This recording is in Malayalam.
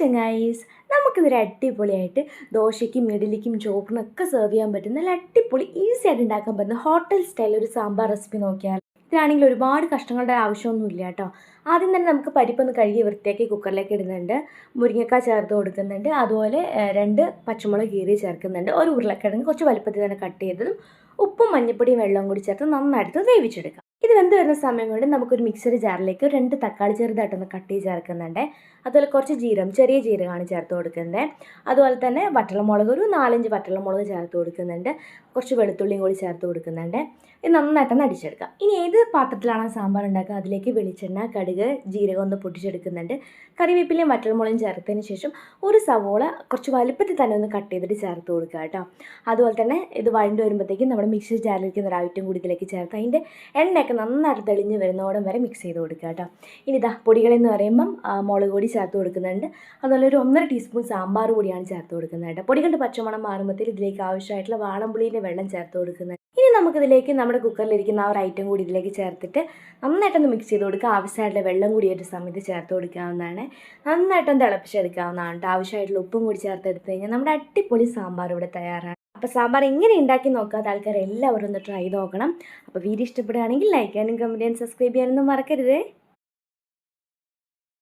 ചങ്ങായീസ്, നമുക്കിതൊരു അടിപൊളിയായിട്ട് ദോശയ്ക്കും ഇഡ്ഡലിക്കും ചോറിനൊക്കെ സെർവ് ചെയ്യാൻ പറ്റുന്ന നല്ല അടിപൊളി ഈസി ആയിട്ട് ഉണ്ടാക്കാൻ പറ്റുന്ന ഹോട്ടൽ സ്റ്റൈൽ ഒരു സാമ്പാർ റെസിപ്പി നോക്കിയാൽ. ഇതിനാണെങ്കിൽ ഒരുപാട് കഷ്ണങ്ങളുടെ ആവശ്യമൊന്നുമില്ല കേട്ടോ. ആദ്യം തന്നെ നമുക്ക് പരിപ്പൊന്ന് കഴുകി വൃത്തിയാക്കി കുക്കറിലേക്ക് ഇടുന്നുണ്ട്. മുരിങ്ങക്കായ ചേർത്ത് കൊടുക്കുന്നുണ്ട്. അതുപോലെ 2 പച്ചമുളക് കീറി ചേർക്കുന്നുണ്ട്. ഒരു ഉരുളക്കിഴങ്ങ് കുറച്ച് വലുപ്പത്തിൽ തന്നെ കട്ട് ചെയ്തതും ഉപ്പും മഞ്ഞൾപ്പൊടിയും വെള്ളവും കൂടി ചേർത്ത് നന്നായിട്ട് വേവിച്ചെടുക്കാം. ഇത് വെന്ത് വരുന്ന സമയം കൊണ്ട് നമുക്കൊരു മിക്സറി ജാറിലേക്ക് 2 തക്കാളി ചെറുതായിട്ടൊന്ന് കട്ട് ചെയ്ത് ചേർക്കുന്നുണ്ട്. അതുപോലെ കുറച്ച് ചെറിയ ജീരകമാണ് ചേർത്ത് കൊടുക്കുന്നത്. അതുപോലെ തന്നെ വറ്റൽമുളക് ഒരു 4-5 വറ്റൽമുളക് ചേർത്ത് കൊടുക്കുന്നുണ്ട്. കുറച്ച് വെളുത്തുള്ളിയും കൂടി ചേർത്ത് കൊടുക്കുന്നുണ്ട്. ഇത് നന്നായിട്ടൊന്ന് അടിച്ചെടുക്കാം. ഇനി ഏത് പാത്രത്തിലാണ് സാമ്പാർ ഉണ്ടാക്കുക അതിലേക്ക് വെളിച്ചെണ്ണ, കടുക്, ജീരകം ഒന്ന് പൊട്ടിച്ചെടുക്കുന്നുണ്ട്. കറിവേപ്പിലയും വറ്റൽമുളകും ചേർത്തതിന് ശേഷം ഒരു സവോള കുറച്ച് വലുപ്പത്തിൽ തന്നെ ഒന്ന് കട്ട് ചെയ്തിട്ട് ചേർത്ത് കൊടുക്കുക കേട്ടോ. അതുപോലെ തന്നെ ഇത് വഴണ്ട് വരുമ്പോഴത്തേക്കും നമ്മുടെ മിക്സി ജാറിലിരിക്കുന്ന ഒരു ഐറ്റം കൂടി ഇതിലേക്ക് ചേർത്ത് അതിൻ്റെ എണ്ണയൊക്കെ നന്നായിട്ട് തെളിഞ്ഞ് വരുന്നോടം വരെ മിക്സ് ചെയ്ത് കൊടുക്കുക കേട്ടോ. ഇനി ഇതാ പൊടികളെന്ന് പറയുമ്പം മുളക് പൊടി ചേർത്ത് കൊടുക്കുന്നുണ്ട്. അതുപോലെ ഒരു 1.5 ടീസ്പൂൺ സാമ്പാർ പൊടിയാണ് ചേർത്ത് കൊടുക്കുന്നത് കേട്ടോ. പൊടികളുടെ പച്ചമണം മാറുമ്പോഴത്തേക്ക് ഇതിലേക്ക് ആവശ്യമായിട്ടുള്ള വാളംപുളീൻ്റെ വെള്ളം ചേർത്ത് കൊടുക്കുന്നത്. ഇനി നമുക്കിതിലേക്ക് നമ്മുടെ കുക്കറിലിരിക്കുന്ന ആ ഒരു ഐറ്റം കൂടി ഇതിലേക്ക് ചേർത്തിട്ട് നന്നായിട്ടൊന്ന് മിക്സ് ചെയ്ത് കൊടുക്കുക. ആവശ്യമായിട്ടുള്ള വെള്ളം കൂടി ഒരു സമയത്ത് ചേർത്ത് കൊടുക്കാവുന്നതാണ്. നന്നായിട്ടൊന്ന് തിളപ്പിച്ചെടുക്കാവുന്നതാണ്. ആവശ്യമായിട്ടുള്ള ഉപ്പും കൂടി ചേർത്തെടുത്ത് കഴിഞ്ഞാൽ നമ്മുടെ അടിപൊളി സാമ്പാർ ഇവിടെ തയ്യാറാണ്. അപ്പോൾ സാമ്പാർ എങ്ങനെ ഉണ്ടാക്കി നോക്കാത്ത ആൾക്കാർ എല്ലാവരും ഒന്ന് ട്രൈ നോക്കണം. അപ്പോൾ വീഡിയോ ഇഷ്ടപ്പെടുകയാണെങ്കിൽ ലൈക്ക് ചെയ്യാനും കമൻറ്റ് ചെയ്യാനും സബ്സ്ക്രൈബ് ചെയ്യാനൊന്നും മറക്കരുതേ.